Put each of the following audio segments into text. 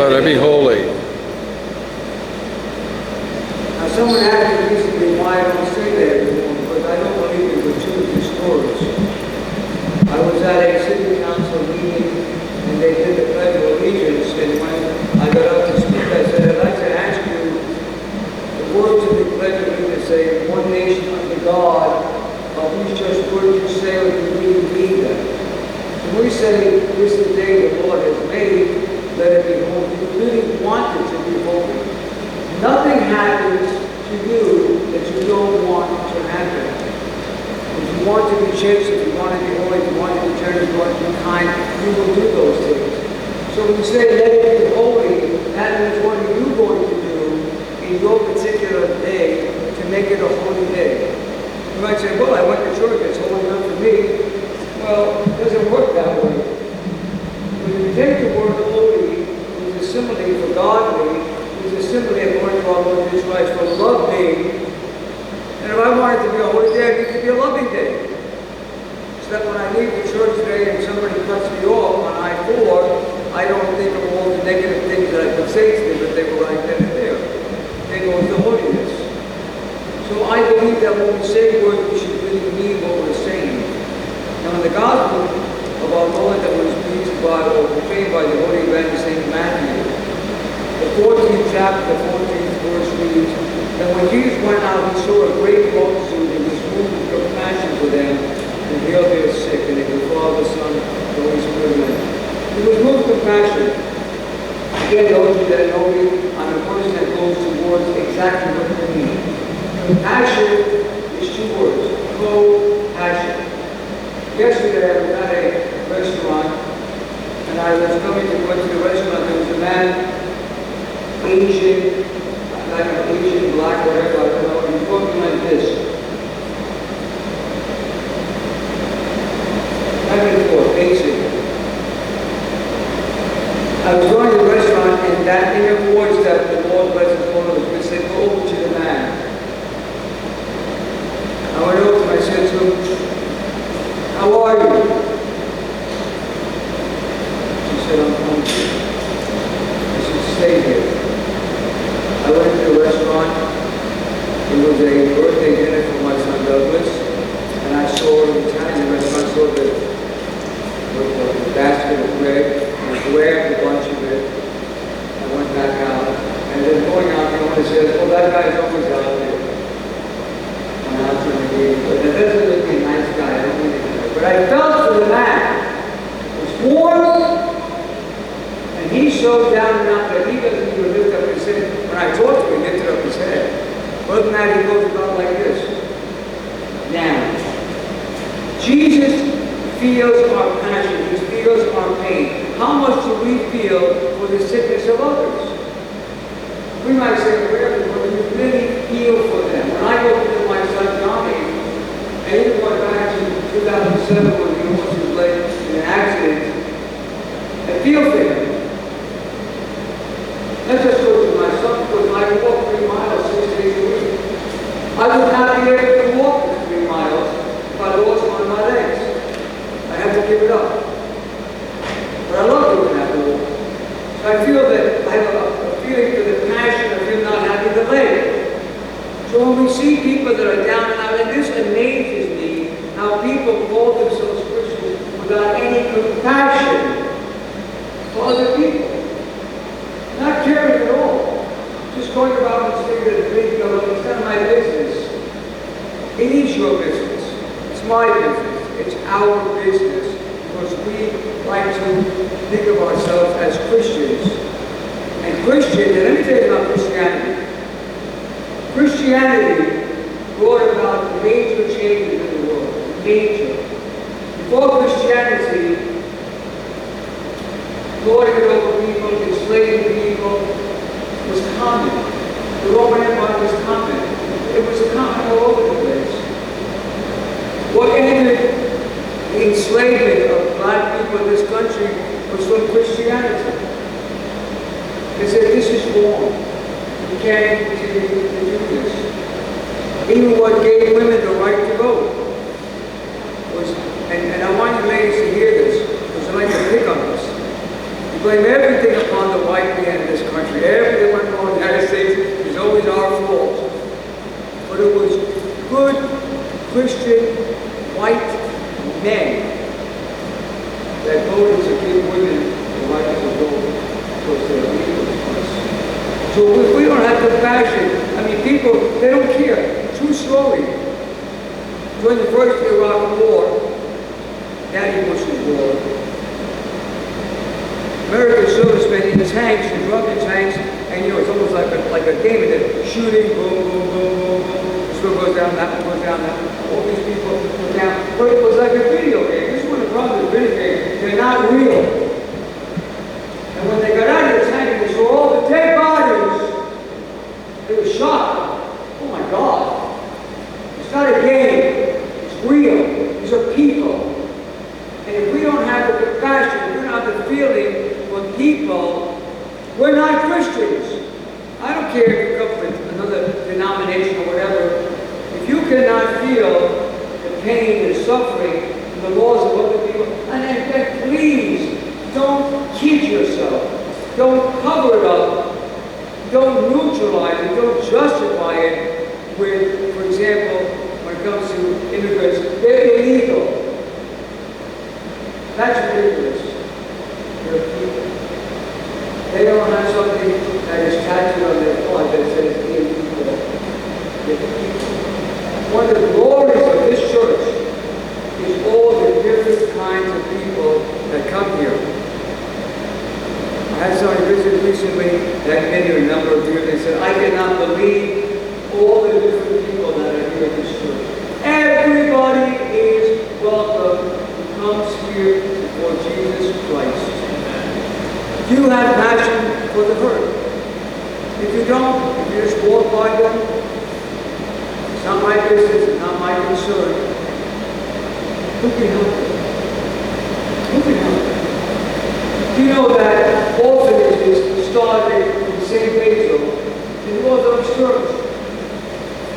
Let it be holy. Now, someone asked me recently why I don't say that anymore, because I don't believe in gratuitous stories. I was at a city council meeting, and they did the Pledge of Allegiance, and when I got up to speak, I said, I'd like to ask you, the words of the Pledge of Allegiance say, one nation under God, of whose just word you say or you really mean them. So we say, this is the day the Lord has made, let it be holy. You really want it to be holy. Nothing happens to you that you don't want to happen. If you want to be chaste, if you want to be holy, if you want to be generous, if you want to be kind, you will do those things. So when you say let it be holy, that means what are you going to do in your particular day to make it a holy day? You might say, well, I went to church, it's holy enough for me. Well, it doesn't work that way. When you take the word holy, which is a simile for godly, which is simply according to our Lord Jesus Christ, for love me. And if I want it to be a holy day, I need it to be a loving day. So that when I leave the church today and somebody cuts me off on I-4, I don't think of all the negative things that I could say to them, but they were right then and there. They go into holiness. So I believe that when we say words, we should really mean what we're saying. Now in the Gospel of our Lord that was preached by or proclaimed by the Holy Evangelist St. Matthew, the 14th chapter, the 14th verse reads, that when Jesus went out, he saw a great multitude, and was moved with compassion for them, and healed their sick, and it was Father, Son, the Holy Spirit. He was moved with compassion. Again, those of you that know me, I'm a person that goes towards exactly what you mean. Compassion is two words, co-passion. Yesterday, I was at a restaurant, and I was coming to go to the restaurant. There was a man, Asian, like an Asian, black, whatever, I don't know, he's talking like this. Back and forth, basic. I was going to the restaurant, and that inner voice that the Lord bless his Lord was going to say, go over to the man. I went over to him, I said to him, how are you? She said, I'm hungry. I said, stay here. I went to the restaurant. It was a birthday dinner for my son Douglas, and I saw an Italian restaurant, saw the basket of bread, and I grabbed a bunch of it. I went back out, and then going out, the owner says, well, that guy's always out there. But that doesn't look like a nice guy, I don't mean it. But I felt for the man. It was warm, and he's so down and out that he doesn't even lift up his head. When I talked to him, he lifted up his head. Other than that, he goes about like this. Now, Jesus feels our passion, he feels our pain. How much do we feel for the sickness of others? We might say, well, you really feel for them. When I go to my son Johnny, and even going back to 2007 when he almost was late in an accident, I feel for him. Let's just go to my son, because I walk 3 miles 6 days a week. I would not be able to walk the 3 miles if I lost one of my legs. I have to give it up. But I love doing that walk. So I feel that I have a feeling for the passion of him not having the leg. So when we see people that are down and out, and this amazes me, how people call themselves Christians without any compassion for other people. Not caring at all. Just going about and saying that it's none of my business. It is your business. It's my business. It's our business. Because we like to think of ourselves as Christians. And Christian, let me tell you about Christianity. Christianity brought about major changes in the world. Major. Before Christianity, lording it over people, enslaving people, was common. The Roman Empire was common. It was common all over the place. What ended the enslavement of black people in this country was from Christianity. They said, this is wrong. We can't continue to do this. Even what gave women the right to vote was, and I want you ladies to hear this, because I like to pick on this. You blame everything upon the white man So if we don't have compassion, I mean, people, they don't care. True story. During the first Iraq War, Daddy Bush's war, American servicemen in tanks, in rugged tanks, and it's almost like a game of it. Shooting, boom, boom, boom, boom, boom. This one goes down, that one goes down, that one. All these people go down. But it was like a video game. This is one of the problems with video games. They're not real. And when they got out of the tank and they saw all the dead bodies, they were shocked. Oh my God. It's not a game. It's real. These are people. And if we don't have the compassion, if we don't have the feeling for people, we're not Christians. I don't care if you come from another denomination or whatever. If you cannot feel the pain and suffering and the loss of other people, and then please don't kid yourself. Don't cover it up. Don't neutralize it. Don't justify it with, for example, when it comes to immigrants, they're illegal. That's ridiculous. They're people. They don't have something that is tattooed on their forehead that says illegal. They're people. One of the glories of this church is all the different kinds of people that come here. I had somebody visit recently that had been here a number of years. They said, I cannot believe all the different people that are here at this church. Everybody is welcome who comes here for Jesus Christ. Do you have passion for the hurt? If you don't, if you just walk by them, it's not my business, it's not my concern. Who can help them? Who can help them? Do you know that orphanages started in St. Basil in the Orthodox Church?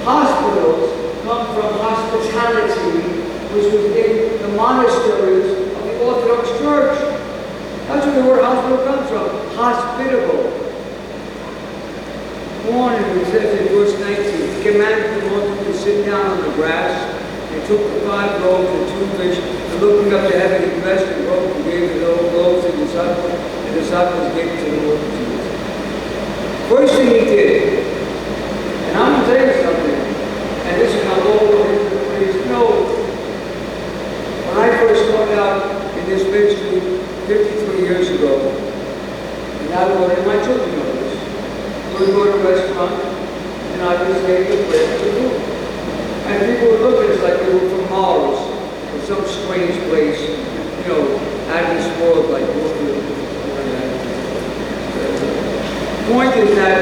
Hospitals come from hospitality, which was in the monasteries of the Orthodox Church. That's where the word hospital comes from. Hospitable. One, it says in verse 19, he commanded the multitude to sit down on the grass. They took the 5 loaves and 2 fish, and looking up to heaven, he blessed and broke and gave the loaves to the disciples, and the disciples gave it to the multitude. First thing he did, and I'm going to tell you something, and this is how old it is. You know, when I first started out in this ministry 53 years ago, and I would go to my children notice. We would go to a restaurant, and I would say the prayer for the food. And people would look at us like we were from Mars, or some strange place, out of this world, like Warfield. The point is that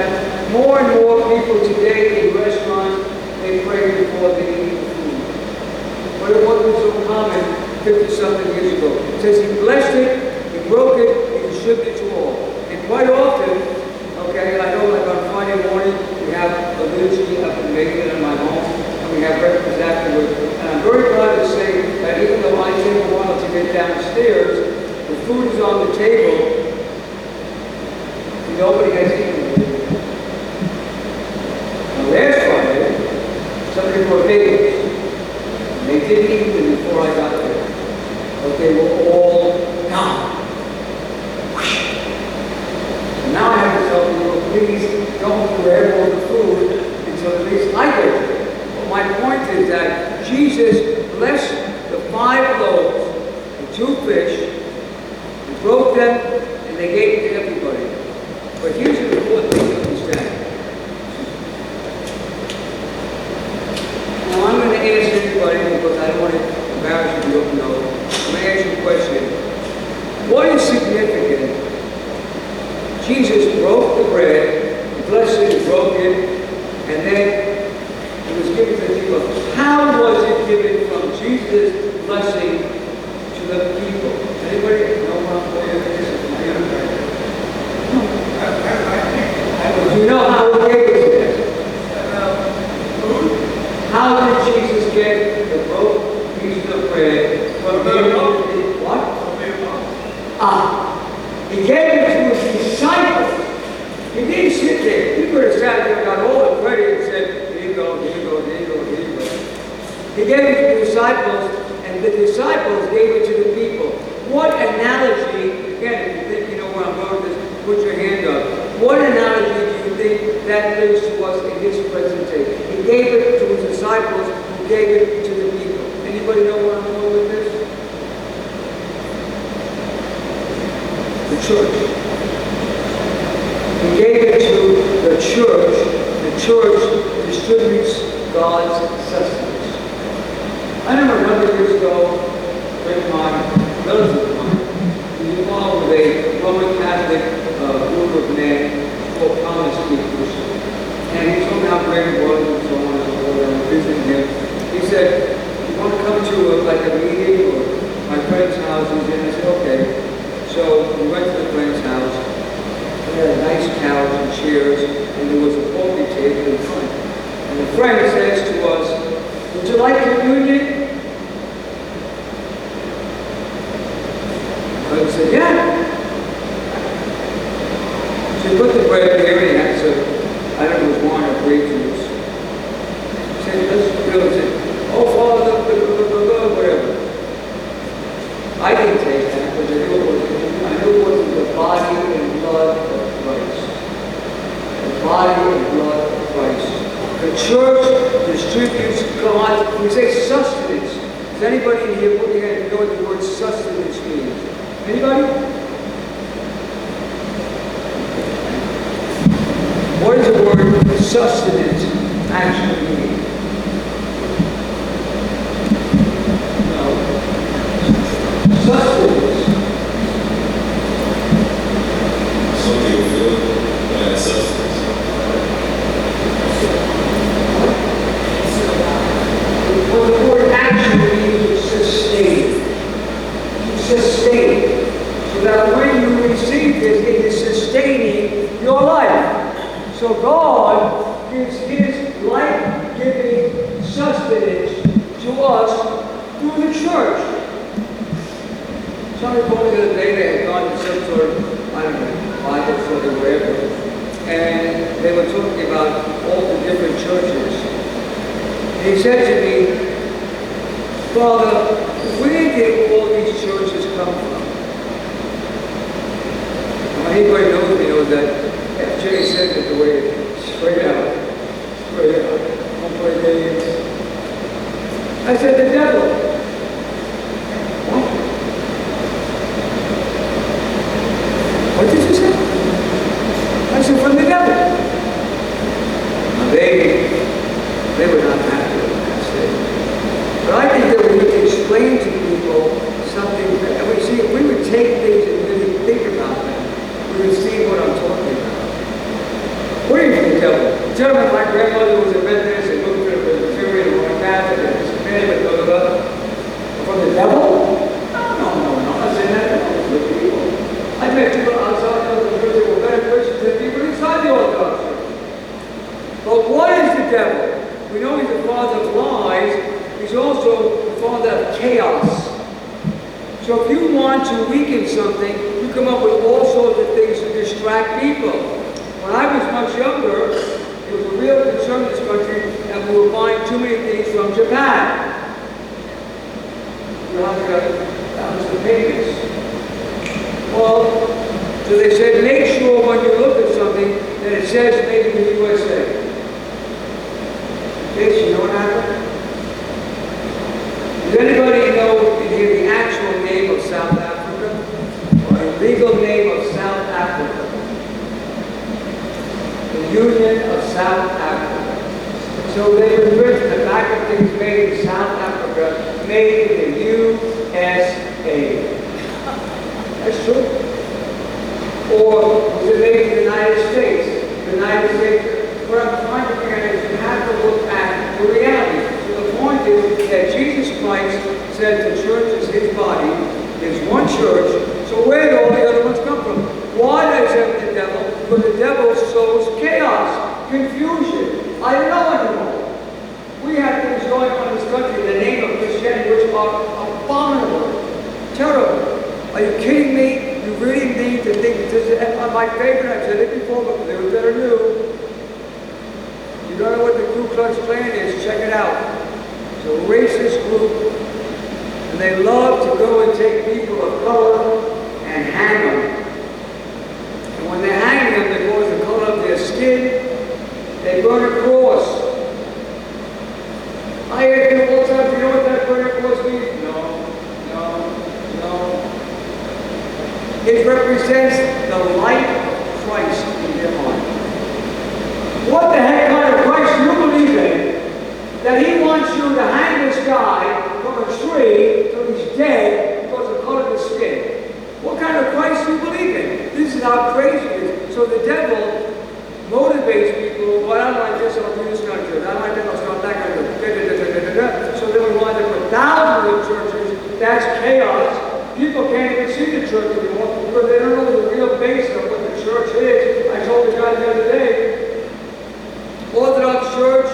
more and more people today in restaurants, they pray before they eat the food. But it wasn't so common 50-something years ago. It says he blessed it, he broke it, he distributed it to all. And quite often, okay, I know like on Friday morning, we have a liturgy up in Macon in my home, and we have breakfast afterwards. And I'm very proud to say that even though I take a while to get downstairs, the food is on the table, and nobody has eaten it. Now last Friday, somebody brought bagels. And they didn't eat them before I got there. But they were all gone. Now I have to tell people, please don't grab all the food until at least I get it. But my point is that Jesus blessed the 5 loaves and 2 fish, and broke them, and they gave it to everybody. But here's an important thing to understand. Now I'm going to ask everybody, because I don't want to embarrass you, you don't know. I'm going to ask you a question. What is significant? Jesus broke the bread, blessed it, broke it, and then it was given to the people. How was it given from Jesus' blessing to the people? Anybody know what I'm going to this? Do you know how he gave it to them? How did Jesus get the broke piece of bread from the what? He gave it to his disciples. He didn't sit there. He could have sat there and got all the credit and said, here you go, here you go, here you go, here you go. He gave it to the disciples, and the disciples gave it to the people. What analogy, again, if you think you know where I'm going with this, put your hand up. What analogy do you think that lives to us in His present day. He gave it to His disciples, who gave it to the people. Anybody know where I'm going with this? The church. He gave it to the church. The church distributes God's sustenance. I remember a number of years ago, a friend of mine, relative of mine, he was involved with a Roman Catholic group of men called promise keepers. And he told me how great it was and so on and so forth. I was visiting him. He said, "You want to come to a meeting or my friend's house?" And I said, "Okay." So we went to the friend's house. We had a nice couch and chairs, and there was a coffee table in front. And the friend says to us, "Would you like communion?" I said, "Yeah." So he put the bread there, and he had some, I don't know if it was wine or grape juice. He said, "Let's really say, oh, Father, whatever." I didn't take that, because I knew it wasn't the body and blood of Christ. The body and blood of Christ. The church distributes God's, we say sustenance. Does anybody in here put your hand know what the word sustenance means? Anybody? What does the word sustenance actually mean? No. Sustenance. Something filled by substance. Well, the word actually means sustain. Sustain. So that when you receive this, it is sustaining your life. So God gives His life-giving sustenance to us through the church. Somebody told me the other day they had gone to some sort of, I don't know, Bible study or whatever, and they were talking about all the different churches. And he said to me, "Father, where did all these churches come from?" Now, anybody knows me knows that FJ said it the way it is. Straight out. Straight out. Don't play games. I said, "The devil." What did you say? I said, "From the devil." Now, they were not happy with that statement. But I think that we need to explain to people something that, and we see, if we would take things and really think about them, we would see what I'm talking about. What do you mean, the devil? Gentlemen, my grandmother was a Methodist and moved to a Presbyterian and went Catholic and was married with from the devil? No, I'm not saying that. It's good people. I met people outside of the church that were better Christians than people inside the Orthodox Church. But what is the devil? We know he's the father of lies. He's also the father of chaos. So if you want to weaken something, you come up with all sorts of things to distract people. When I was much younger, it was a real concern in this country that we were buying too many things from Japan. That was the payments. Well, so they said, make sure when you look at something that it says made in the USA. Okay, so you know what happened? Does anybody know the actual name of South Africa? Or the legal name of South Africa? The Union of South Africa. So they were written the back of things made in South Africa, made in the USA. That's true. Or was it made in the United States? The United States. What I'm trying to figure out is you have to look at the reality. So the point is that Jesus Christ said the church is His body. There's one church. So where do all the other ones come from? Why did I say the devil? Because the devil sows chaos, confusion. I don't know anymore. We have things going on in this country in the name of Christianity which are abominable, terrible. Are you kidding me? You really need to think this is my favorite. I've said it before, but those that are new. You don't know what the Ku Klux Klan is, check it out. It's a racist group, and they love to go and take people of color and hang them. And when they hang them, they go with the color of their skin, is. I told the guy the other day, Orthodox Church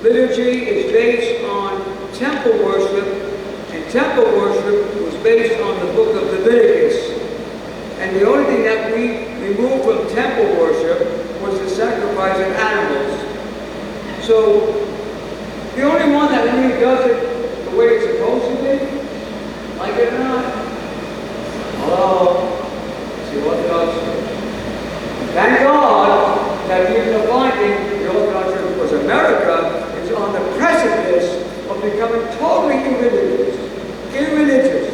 liturgy is based on temple worship, and temple worship was based on the book of Leviticus. And the only thing that we removed from temple worship was the sacrifice of animals. So, the only one that really does it the way it's supposed to be, like it or not, hello, it's the Orthodox Church. Thank God that even the binding, the Orthodox Church, because America is on the precipice of becoming totally irreligious.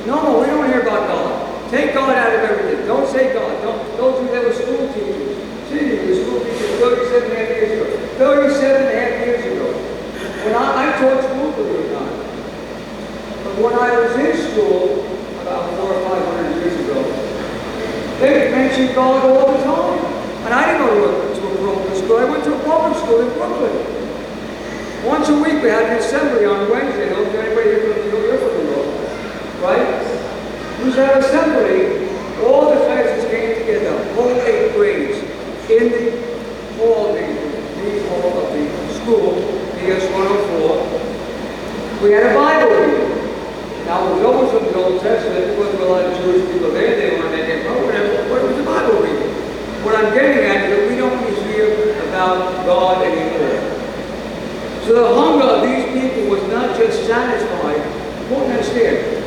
No more, we don't hear about God. Take God out of everything. Don't say God. Those who were school teachers. See, the school teachers 37 and a half years ago. 37 and a half years ago. When I taught school, believe it or not. But when I was in school, about 400 or 500 years ago, they mentioned God all the time. And I didn't go to a Roman school. I went to a Roman school in Brooklyn. Once a week we had an assembly on Wednesday. Don't do anybody here from the North, right? We had an assembly. All the classes came together, whole 8 grades, in the hall, the hall of the school, PS 104. We had a Bible reading. Now, it was always from the Old Testament. There wasn't a lot of Jewish people there. They weren't making a program. What was the Bible reading? What I'm getting at is that we don't really hear about God anymore. So the hunger of these people was not just satisfied. You won't understand.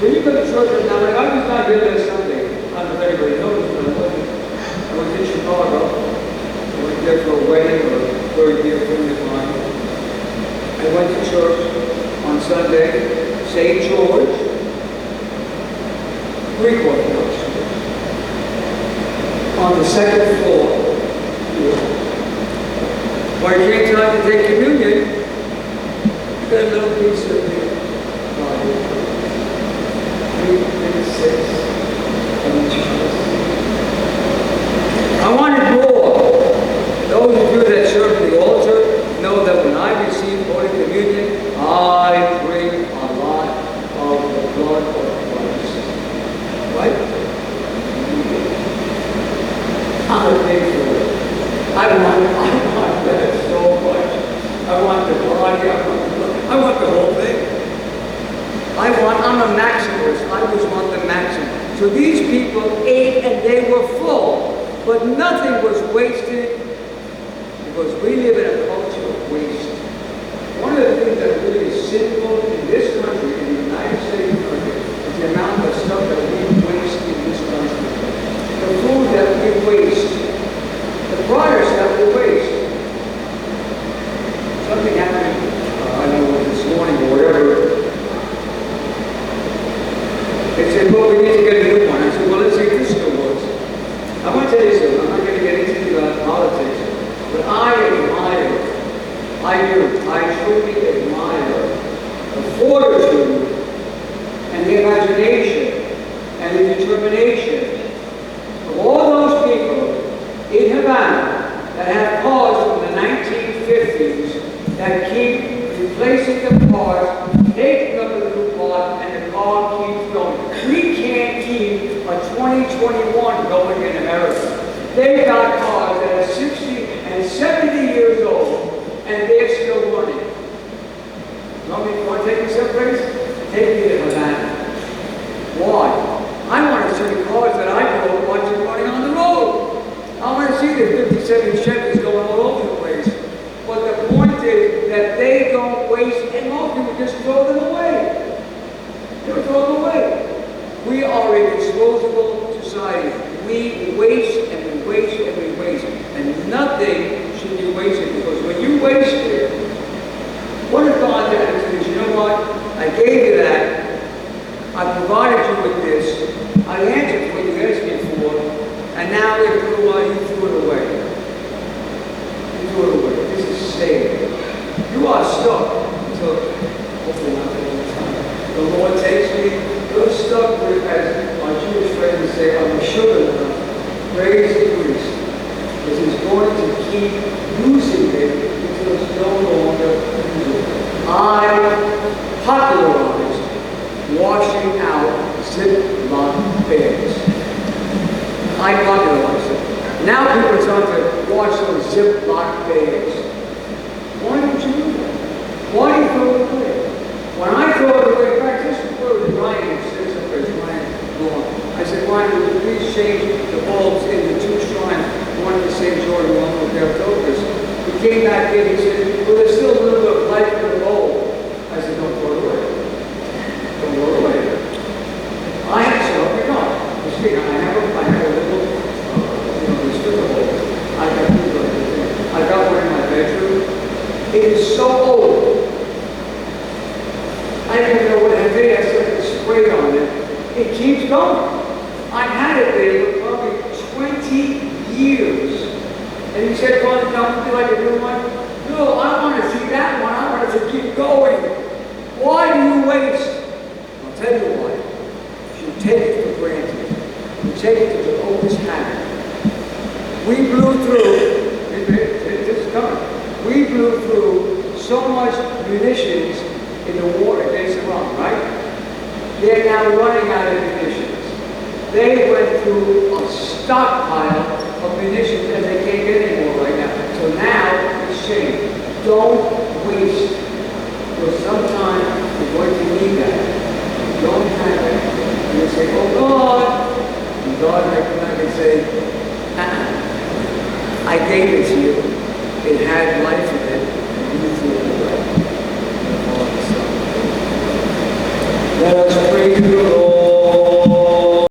When you go to church now, like I was not here last Sunday. I don't know if anybody noticed, but I was in Chicago. I went there for a wedding or a very dear friend of mine. I went to church on Sunday, St. George, Greek Orthodox Church, on the 2nd floor. When it came time to take communion, got a little piece of the Bible. 3 and 6 of each of I wanted more. Those of you that serve the altar know that when I receive Holy Communion, I drink a lot of the blood of Christ. Right? I'm a big for it. I want that so much. I want the body, I want the whole thing. I'm a maximalist. I always want the maximum. So these people ate and they were full, but nothing was wasted because we live in a culture of waste. One of the things that really is sinful in this country, in the United States country, is the amount of stuff that we waste in this country. The food that we waste. The products that we waste. Something happened, I don't know, this morning or whatever. They said, well, we need to get a new one. I said, well, let's see if this still works. I want to tell you something. I'm not going to get into politics, but I truly admire the fortitude and the imagination and the determination of all those people in Havana that have cars from the 1950s that keep replacing the cars, taking up a new car, and the car keeps going. We can't keep a 2021 going in America. They've got cars that are 60 and 70 years old, and they're still running. You want to take me someplace? Take me to Havana. Why? I want to see the cars that I grew up watching running on the road. I want to see the 57 Chevys going all over the place. But the point is that they don't waste, and most people just throw them away. They throw them away. We are a disposable society. We waste and we waste and we waste. And nothing should be wasted, because when you waste it, what if God's attitude is, you know what? I gave you that. I provided you with this. I answered what you asked me for. And now after a while you threw it away. You threw it away. This is saved. You are stuck until, hopefully not all the time, the Lord takes me. You're stuck with, as my Jewish friends would say, I'm a sugar nut. Praise the priest. Because he's going to keep using it until it's no longer usable. I popularized washing out Ziploc bags. I wonder myself. Now people are starting to wash those Ziploc bags. Why did you do that? Why do you throw it away? When I throw it away, in fact, this is where the Ryan sits up there, Ryan Lawn. I said, Ryan, would you please change the bulbs in the two shrines, one to St. George and one to Orthodox? He came back in, he said, well, there's still a little bit of life in the bulb. I said, don't throw it away. Don't throw it away. I have to help you God. You see, I have a little, despicable. I got two like this. I got one in my bedroom. It is so old. I don't even know what it is. I started to spray on it. It keeps going. I've had it there for probably 20 years. And he said, Father, don't do like a new one. No, I want to see that one. I want it to keep going. Why do you waste? I'll tell you why. You take it for granted. You take it to the oldest habit. We blew through, this is coming. We blew through so much munitions in the war against Iran, right? They're now running out of munitions. They went through a stockpile of munitions and they can't get any more right now. So now it's changed. Don't waste. Because sometime you're going to need that. Don't have it. And you say, oh God. And God may come back and say, I gave it